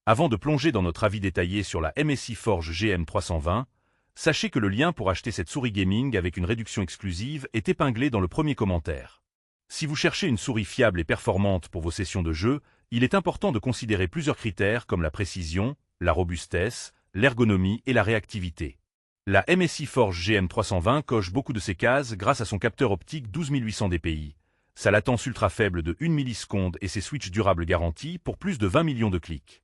Avant de plonger dans notre avis détaillé sur la MSI Forge GM320, sachez que le lien pour acheter cette souris gaming avec une réduction exclusive est épinglé dans le premier commentaire. Si vous cherchez une souris fiable et performante pour vos sessions de jeu, il est important de considérer plusieurs critères comme la précision, la robustesse, l'ergonomie et la réactivité. La MSI Forge GM320 coche beaucoup de ces cases grâce à son capteur optique 12800 dpi, sa latence ultra faible de 1 milliseconde et ses switches durables garantis pour plus de 20 millions de clics.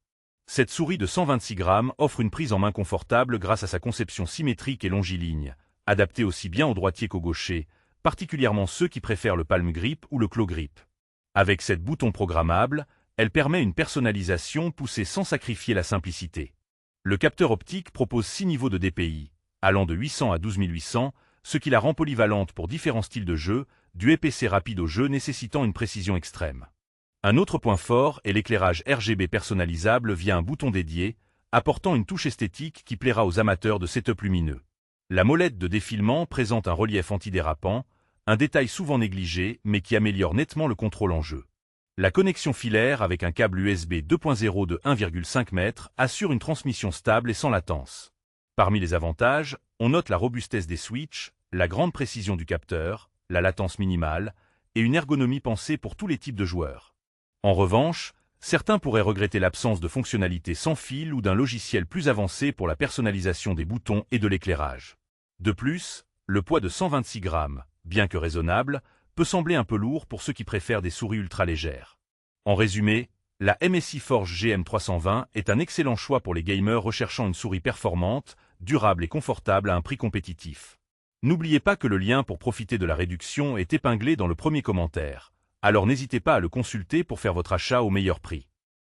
Cette souris de 126 grammes offre une prise en main confortable grâce à sa conception symétrique et longiligne, adaptée aussi bien aux droitiers qu'aux gauchers, particulièrement ceux qui préfèrent le palm grip ou le claw grip. Avec 7 boutons programmables, elle permet une personnalisation poussée sans sacrifier la simplicité. Le capteur optique propose 6 niveaux de DPI, allant de 800 à 12800, ce qui la rend polyvalente pour différents styles de jeu, du EPC rapide au jeu nécessitant une précision extrême. Un autre point fort est l'éclairage RGB personnalisable via un bouton dédié, apportant une touche esthétique qui plaira aux amateurs de setup lumineux. La molette de défilement présente un relief antidérapant, un détail souvent négligé mais qui améliore nettement le contrôle en jeu. La connexion filaire avec un câble USB 2.0 de 1,5 m assure une transmission stable et sans latence. Parmi les avantages, on note la robustesse des switches, la grande précision du capteur, la latence minimale et une ergonomie pensée pour tous les types de joueurs. En revanche, certains pourraient regretter l'absence de fonctionnalités sans fil ou d'un logiciel plus avancé pour la personnalisation des boutons et de l'éclairage. De plus, le poids de 126 grammes, bien que raisonnable, peut sembler un peu lourd pour ceux qui préfèrent des souris ultra légères. En résumé, la MSI Forge GM320 est un excellent choix pour les gamers recherchant une souris performante, durable et confortable à un prix compétitif. N'oubliez pas que le lien pour profiter de la réduction est épinglé dans le premier commentaire. Alors n'hésitez pas à le consulter pour faire votre achat au meilleur prix.